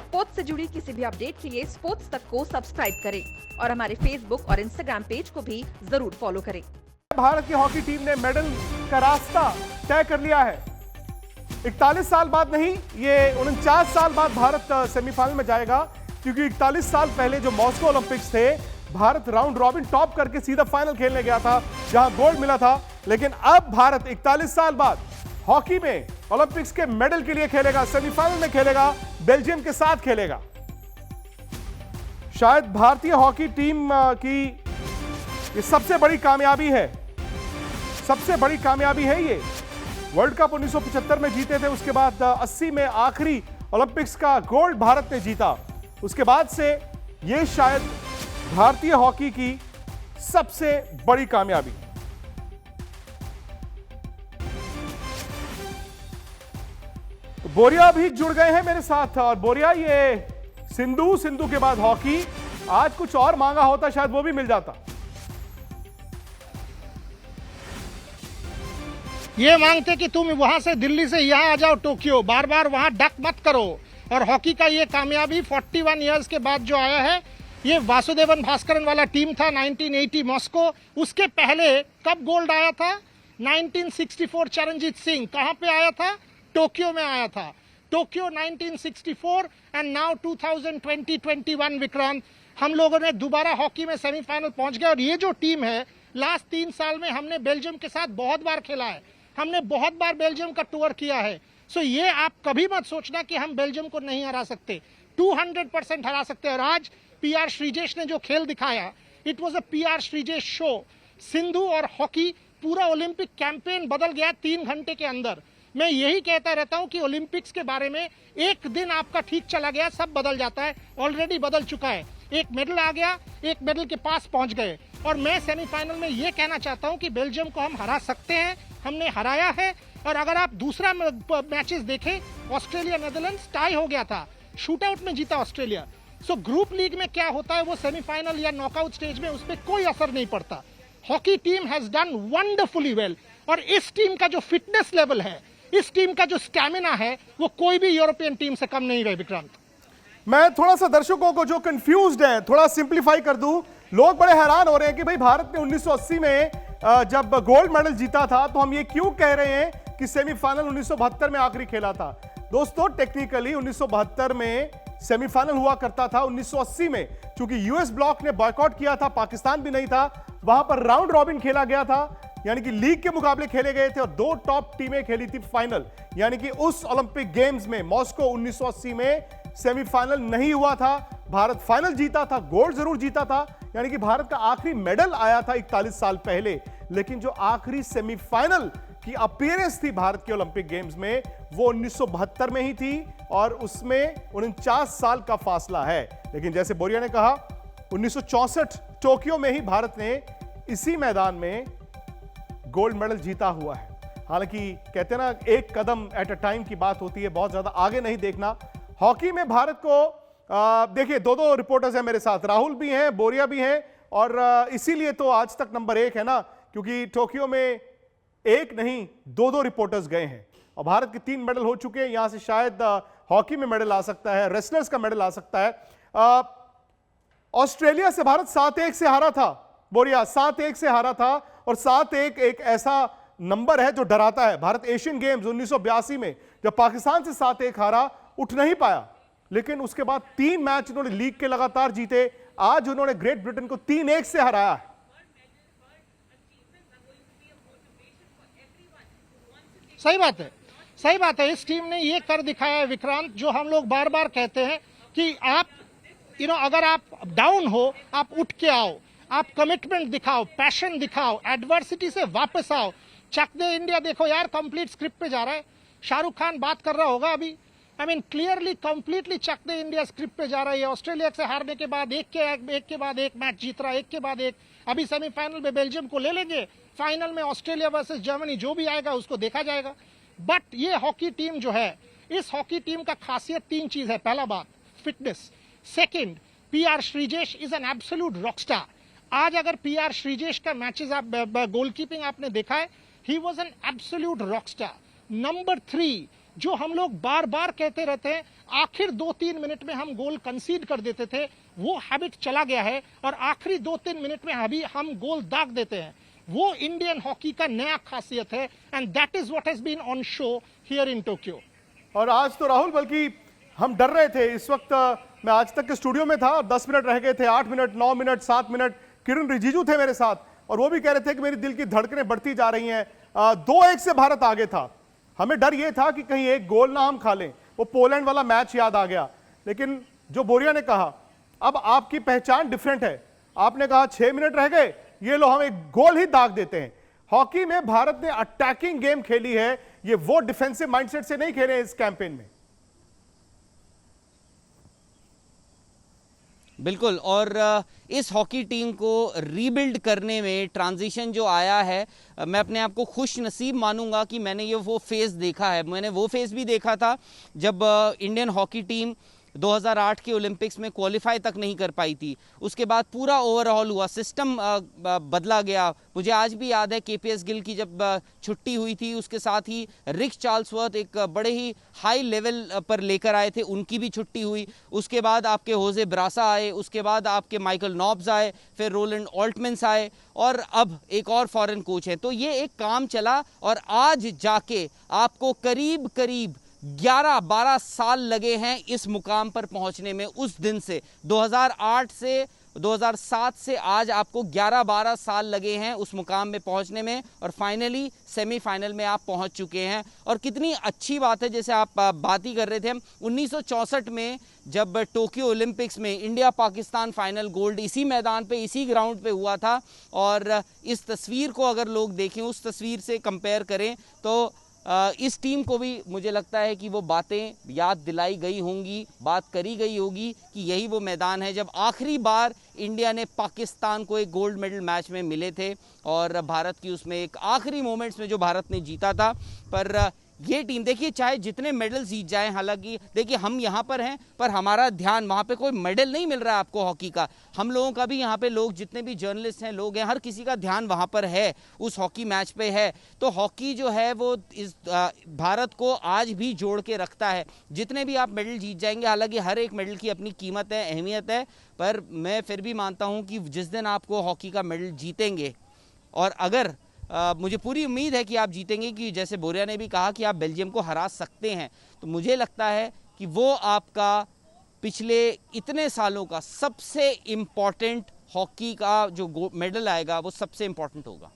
Sports से जुड़ी किसी भी अपडेट के लिए स्पोर्ट्स तक को सब्सक्राइब करें और हमारे फेसबुक और इंस्टाग्राम पेज को भी जरूर फॉलो करें। भारत की हॉकी टीम ने मेडल का रास्ता तय कर लिया है। 41 साल बाद नहीं, ये 49 साल बाद भारत सेमीफाइनल में जाएगा, क्योंकि 41 साल पहले जो मॉस्को ओलंपिक्स थे, भारत राउंड रॉबिन टॉप करके सीधा फाइनल खेलने गया था, जहां गोल्ड मिला था। लेकिन अब भारत 41 साल बाद हॉकी में ओलंपिक्स के मेडल के लिए खेलेगा, सेमीफाइनल में खेलेगा, बेल्जियम के साथ खेलेगा। शायद भारतीय हॉकी टीम की ये सबसे बड़ी कामयाबी है, सबसे बड़ी कामयाबी है ये। वर्ल्ड कप 1975 में जीते थे, उसके बाद 80 में आखिरी ओलंपिक्स का गोल्ड भारत ने जीता। उसके बाद से ये शायद भारतीय हॉकी की सबसे बड़ी कामयाबी। तो बोरिया भी जुड़ गए हैं मेरे साथ। और बोरिया, ये सिंधु के बाद हॉकी, आज कुछ और मांगा होता शायद वो भी मिल जाता। ये मांगते कि तुम वहां से दिल्ली से यहां आ जाओ टोक्यो, बार बार वहां डक मत करो। और हॉकी का ये कामयाबी 41 इयर्स के बाद जो आया है, ये वासुदेवन भास्करन वाला टीम था 1980 मॉस्को। उसके पहले कब गोल्ड आया था? 1964 चरणजीत सिंह कहां पे आया था? टोक्यो में आया था। टोक्यो 1964 एंड नाउ 2020-21 विक्रांत, हम लोगों ने दोबारा हॉकी में सेमीफाइनल पहुंच गए। और ये जो टीम है, लास्ट 3 साल में हमने बेल्जियम के साथ बहुत बार खेला है, हमने बहुत बार बेल्जियम का टूर किया है। सो ये आप कभी मत सोचना कि हम बेल्जियम को नहीं हरा सकते, 200% हरा सकते हैं। और आज पीआर श्रीजेश ने जो खेल दिखाया, it was a PR Sreejesh show. Sindhu और हॉकी, पूरा ओलंपिक कैंपेन बदल गया 3 घंटे के अंदर। मैं यही कहता रहता हूं कि ओलंपिक्स के बारे में, एक दिन आपका ठीक चला गया, सब बदल जाता है। ऑलरेडी बदल चुका है, एक मेडल आ गया, एक मेडल के पास पहुंच गए। और मैं सेमीफाइनल में ये कहना चाहता हूं कि बेल्जियम को हम हरा सकते हैं, हमने हराया है। और अगर आप दूसरा मैचेस देखें, ऑस्ट्रेलिया नीदरलैंड्स टाई हो गया था, शूटआउट में जीता ऑस्ट्रेलिया। सो ग्रुप लीग में क्या होता है, वो सेमीफाइनल या नॉकआउट स्टेज में उस पर कोई असर नहीं पड़ता। Hockey team has done wonderfully well. और इस टीम का जो फिटनेस लेवल है, इस टीम का जो स्टैमिना है, वो कोई भी यूरोपियन टीम से कम नहीं रहे विक्रांत। मैं थोड़ा सा दर्शकों को जो कंफ्यूज्ड है, थोड़ा सिंप्लीफाई कर दूं। लोग बड़े हैरान हो रहे हैं कि भाई भारत ने 1980 में जब गोल्ड मेडल जीता था, तो हम ये क्यों कह रहे हैं कि सेमीफाइनल 1972 में आखिरी खेला था। दोस्तों, टेक्निकली 1972 में सेमीफाइनल हुआ करता था। 1980 में चूंकि यूएस ब्लॉक ने बॉयकॉट किया था, पाकिस्तान भी नहीं था, वहां पर राउंड रॉबिन खेला गया था, यानी कि लीग के मुकाबले खेले गए थे और 2 टॉप टीमें खेली थी फाइनल। यानी कि उस ओलंपिक गेम्स में मॉस्को 1980 में सेमीफाइनल नहीं हुआ था, भारत फाइनल जीता था, गोल्ड जरूर जीता था। यानी कि भारत का आखिरी मेडल आया था 41 साल पहले। लेकिन जो आखिरी सेमीफाइनल की अपीयरेंस थी भारत के ओलंपिक गेम्स में, वो 1972 में ही थी, और उसमें 49 साल का फासला है। लेकिन जैसे बोरिया ने कहा, 1964 टोक्यो में ही भारत ने इसी मैदान में गोल्ड मेडल जीता हुआ है। हालांकि कहते हैं ना, एक कदम एट अ टाइम की बात होती है, बहुत ज्यादा आगे नहीं देखना। हॉकी में भारत को देखिए, 2 रिपोर्टर्स हैं मेरे साथ, राहुल भी हैं, बोरिया भी हैं, और इसीलिए तो आज तक नंबर 1 है ना, क्योंकि टोक्यो में 1 नहीं 2 रिपोर्टर्स गए हैं। और भारत के 3 मेडल हो चुके हैं। यहां से शायद हॉकी में मेडल आ सकता है, रेसलर्स का मेडल आ सकता है। ऑस्ट्रेलिया से भारत 7-1 से हारा था, बोरिया 7-1 से हारा था। और 7-1 एक ऐसा नंबर है जो डराता है। भारत एशियन गेम्स 1982 में जब पाकिस्तान से 7-1 हारा, उठ नहीं पाया, लेकिन उसके बाद 3 मैच उन्होंने लीग के लगातार जीते। आज उन्होंने ग्रेट ब्रिटेन को 3-1 से हराया है। सही बात है, सही बात है। इस टीम ने ये कर दिखाया है विक्रांत, जो हम लोग बार बार कहते हैं कि आप अगर आप डाउन हो, आप उठ के आओ, आप कमिटमेंट दिखाओ, पैशन दिखाओ, एडवर्सिटी से वापस आओ। चक दे इंडिया देखो यार, कंप्लीट स्क्रिप्ट पे जा रहा है। शाहरुख खान बात कर रहा होगा अभी, I mean clearly completely Chak De India script पे जा रही है। ऑस्ट्रेलिया से हारने के बाद एक के बाद एक मैच जीत रहा है, एक के बाद एक। अभी सेमीफाइनल में बेल्जियम को ले लेंगे, फाइनल में ऑस्ट्रेलिया वर्सेस जर्मनी, जो भी आएगा उसको देखा जाएगा। बट ये हॉकी टीम जो है, इस हॉकी टीम का खासियत 3 चीज है। पहला बात, fitness. Second, PR Sreejesh is an absolute Rockstar. आज अगर पीआर श्रीजेश का मैचेस आप गोलकीपिंग आपने देखा है, he was an absolute Rockstar. Number 3, जो हम लोग बार बार कहते रहते हैं, आखिर 2-3 मिनट में हम गोल कंसीड कर देते थे, वो हैबिट चला गया है और आखिरी 2-3 मिनट में अभी हम गोल दाग देते हैं। वो इंडियन हॉकी का नया खासियत है and that is what has been on show here in Tokyo. और आज तो राहुल बल्कि हम डर रहे थे इस वक्त, मैं आज तक के स्टूडियो में था और 10 मिनट रह गए थे, 8 मिनट, 9 मिनट, 7 मिनट, किरण रिजिजू थे मेरे साथ और वो भी कह रहे थे कि मेरी दिल की धड़कनें बढ़ती जा रही हैं। 2-1 से भारत आगे था। हमें डर ये था कि कहीं एक गोल ना हम खा लें। वो पोलैंड वाला मैच याद आ गया। लेकिन जो बोरिया ने कहा, अब आपकी पहचान डिफरेंट है। आपने कहा 6 मिनट रह गए, ये लो हम एक गोल ही दाग देते हैं। हॉकी में भारत ने अटैकिंग गेम खेली है, ये वो डिफेंसिव माइंडसेट से नहीं खेले इस कैंपेन में। बिल्कुल, और इस हॉकी टीम को रीबिल्ड करने में ट्रांजिशन जो आया है, मैं अपने आप को खुश नसीब मानूंगा कि मैंने ये वो फेज़ देखा है। मैंने वो फेज़ भी देखा था जब इंडियन हॉकी टीम 2008 के ओलंपिक्स में क्वालिफाई तक नहीं कर पाई थी। उसके बाद पूरा ओवरऑल हुआ, सिस्टम बदला गया। मुझे आज भी याद है केपीएस गिल की जब छुट्टी हुई थी, उसके साथ ही रिक चार्ल्सवर्थ एक बड़े ही हाई लेवल पर लेकर आए थे, उनकी भी छुट्टी हुई। उसके बाद आपके होजे ब्रासा आए, उसके बाद आपके माइकल नॉब्स आए, फिर रोलैंड ऑल्टमन्स आए और अब एक और फॉरेन कोच है। तो ये एक काम चला और आज जाके आपको करीब करीब 11-12 साल लगे हैं इस मुकाम पर पहुंचने में। उस दिन से 2008 से 2007 से आज आपको 11-12 साल लगे हैं उस मुकाम में पहुंचने में और फाइनली सेमीफाइनल में आप पहुंच चुके हैं। और कितनी अच्छी बात है, जैसे आप बात ही कर रहे थे, 1964 में जब टोक्यो ओलंपिक्स में इंडिया पाकिस्तान फाइनल गोल्ड इसी मैदान पे, इसी ग्राउंड पे हुआ था। और इस तस्वीर को अगर लोग देखें, उस तस्वीर से कंपेयर करें तो इस टीम को भी मुझे लगता है कि वो बातें याद दिलाई गई होंगी, बात करी गई होगी कि यही वो मैदान है जब आखिरी बार इंडिया ने पाकिस्तान को एक गोल्ड मेडल मैच में मिले थे और भारत की उसमें एक आखिरी मोमेंट्स में जो भारत ने जीता था। पर ये टीम देखिए, चाहे जितने मेडल जीत जाएं, हालांकि देखिए हम यहाँ पर हैं पर हमारा ध्यान वहाँ पे कोई मेडल नहीं मिल रहा है आपको हॉकी का। हम लोगों का भी यहाँ पे लोग जितने भी जर्नलिस्ट हैं, लोग हैं, हर किसी का ध्यान वहाँ पर है, उस हॉकी मैच पे है। तो हॉकी जो है वो इस भारत को आज भी जोड़ के रखता है। जितने भी आप मेडल जीत जाएंगे, हालांकि हर एक मेडल की अपनी कीमत है, अहमियत है, पर मैं फिर भी मानता हूँ कि जिस दिन आपको हॉकी का मेडल जीतेंगे, और अगर मुझे पूरी उम्मीद है कि आप जीतेंगे, कि जैसे बोरिया ने भी कहा कि आप बेल्जियम को हरा सकते हैं, तो मुझे लगता है कि वो आपका पिछले इतने सालों का सबसे इम्पॉर्टेंट हॉकी का जो मेडल आएगा वो सबसे इम्पॉर्टेंट होगा।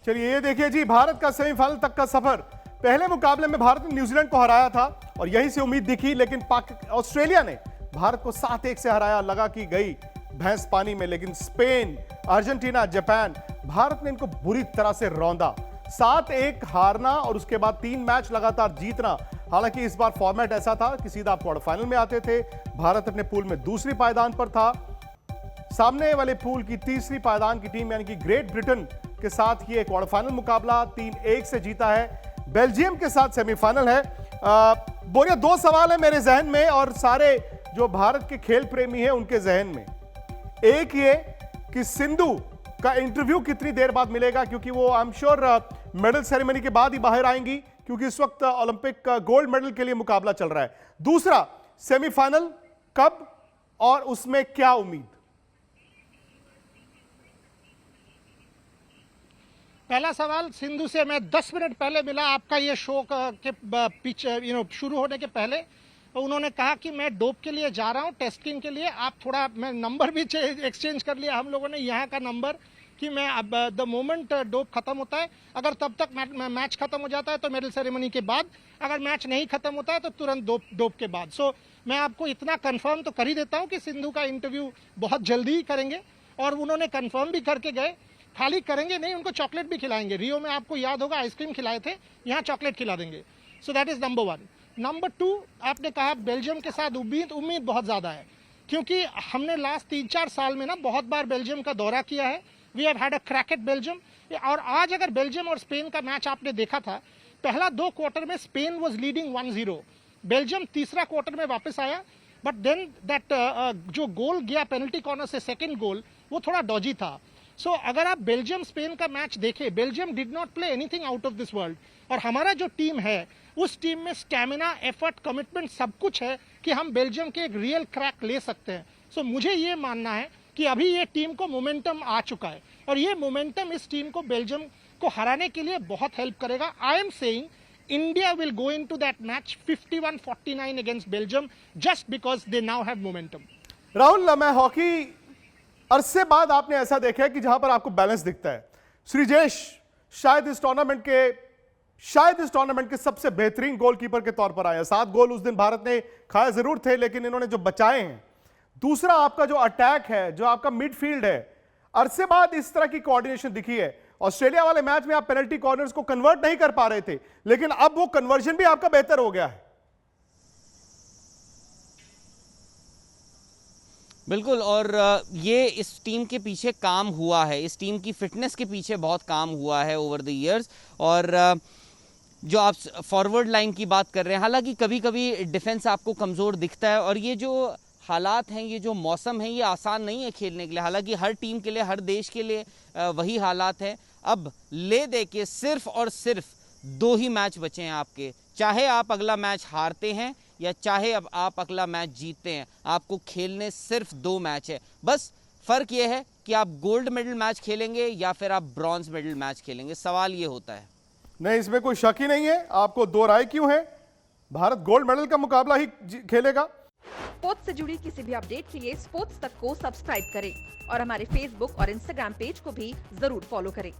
चलिए ये देखिए जी, भारत का सेमीफाइनल तक का सफर। पहले मुकाबले में भारत ने न्यूजीलैंड को हराया था और यहीं से उम्मीद दिखी, लेकिन ऑस्ट्रेलिया ने भारत को 7-1 से हराया। लगा कि गई भैंस पानी में, लेकिन स्पेन, अर्जेंटीना, जापान, भारत ने इनको बुरी तरह से रौंदा। 7-1 हारना और उसके बाद 3 मैच लगातार जीतना। हालांकि इस बार फॉर्मेट ऐसा था कि सीधा क्वार्टर फाइनल में आते थे। भारत अपने पूल में दूसरी पायदान पर था। सामने वाले पूल की तीसरी पायदान की टीम यानी कि ग्रेट ब्रिटेन के साथ ये क्वार्टर फाइनल मुकाबला 3-1 से जीता है। बेल्जियम के साथ सेमीफाइनल है। बोरिया, 2 सवाल है मेरे जहन में और सारे जो भारत के खेल प्रेमी हैं उनके जहन में। एक ये कि सिंधु का इंटरव्यू कितनी देर बाद मिलेगा, क्योंकि वो I am sure medal ceremony के बाद ही बाहर आएंगी, क्योंकि इस वक्त ओलंपिक का गोल्ड मेडल के लिए मुकाबला चल रहा है। दूसरा, सेमीफाइनल कब और उसमें क्या उम्मीद? पहला सवाल सिंधु से मैं 10 मिनट पहले मिला, आपका ये शो के पीछे शुरू होने के पहले। उन्होंने कहा कि मैं डोप के लिए जा रहा हूं, टेस्टिंग के लिए। आप थोड़ा, मैं नंबर भी एक्सचेंज कर लिया हम लोगों ने, यहाँ का नंबर, कि मैं अब द मोमेंट डोप खत्म होता है, अगर तब तक मैच खत्म हो जाता है तो मेडल सेरेमनी के बाद, अगर मैच नहीं खत्म होता है तो तुरंत डोप के बाद। सो मैं आपको इतना कंफर्म तो कर ही देता हूं कि सिंधु का इंटरव्यू बहुत जल्दी ही करेंगे। और उन्होंने कंफर्म भी करके गए, खाली करेंगे नहीं, उनको चॉकलेट भी खिलाएंगे। रियो में आपको याद होगा आइसक्रीम खिलाए थे, यहाँ चॉकलेट खिला देंगे। So that is number 1। Number 2, आपने कहा बेल्जियम के साथ उम्मीद बहुत ज़्यादा है, क्योंकि हमने लास्ट 3-4 साल में ना बहुत बार बेल्जियम का दौरा किया है। We have had a crack at Belgium. और आज अगर बेल्जियम और स्पेन का मैच आपने देखा था, पहला 2 क्वार्टर में स्पेन वाज लीडिंग 1-0, बेल्जियम तीसरा क्वार्टर में वापस आया, बट देन दैट जो गोल गया पेनल्टी कॉर्नर से, सेकेंड गोल, वो थोड़ा डॉजी था। सो अगर आप बेल्जियम स्पेन का मैच देखें, Belgium did not play anything out of this world, और हमारा जो टीम है उस टीम में स्टैमिना, एफर्ट, कमिटमेंट सब कुछ है कि हम बेल्जियम के एक रियल क्रैक ले सकते हैं। सो मुझे ये मानना है कि अभी ये टीम को मोमेंटम आ चुका है और ये मोमेंटम इस टीम को बेल्जियम को हराने के लिए बहुत हेल्प करेगा। I am saying India will go into that match 51-49 against Belgium just because they now have momentum. Rahul, मैं हॉकी अरसे बाद आपने ऐसा देखा है कि जहां पर आपको बैलेंस दिखता है। श्रीजेश शायद इस टूर्नामेंट के सबसे बेहतरीन गोलकीपर के तौर पर आए। 7 गोल उस दिन भारत ने खाए जरूर थे, लेकिन इन्होंने जो बचाए हैं। दूसरा, आपका जो अटैक है, जो आपका मिडफील्ड है, अरसे बाद इस तरह की कोऑर्डिनेशन दिखी है। ऑस्ट्रेलिया वाले मैच में आप पेनल्टी कॉर्नर्स को कन्वर्ट नहीं कर पा रहे थे, लेकिन अब वो कन्वर्जन भी आपका बेहतर हो गया है। बिल्कुल, और ये इस टीम के पीछे काम हुआ है, इस टीम की फिटनेस के पीछे बहुत काम हुआ है ओवर द इयर्स। और जो आप फॉरवर्ड लाइन की बात कर रहे हैं, हालांकि कभी कभी डिफेंस आपको कमज़ोर दिखता है, और ये जो हालात हैं, ये जो मौसम है, ये आसान नहीं है खेलने के लिए। हालांकि हर टीम के लिए, हर देश के लिए वही हालात हैं। अब ले दे के सिर्फ और सिर्फ 2 ही मैच बचे हैं आपके, चाहे आप अगला मैच हारते हैं या चाहे अब आप अगला मैच जीतते हैं, आपको खेलने सिर्फ 2 मैच है। बस फर्क ये है कि आप गोल्ड मेडल मैच खेलेंगे या फिर आप ब्रॉन्ज मेडल मैच खेलेंगे, सवाल ये होता है। नहीं, इसमें कोई शक ही नहीं है। आपको 2 राय क्यों है? भारत गोल्ड मेडल का मुकाबला ही खेलेगा। स्पोर्ट्स से जुड़ी किसी भी अपडेट के लिए स्पोर्ट्स तक को सब्सक्राइब करें और हमारे फेसबुक और इंस्टाग्राम पेज को भी जरूर फॉलो करें।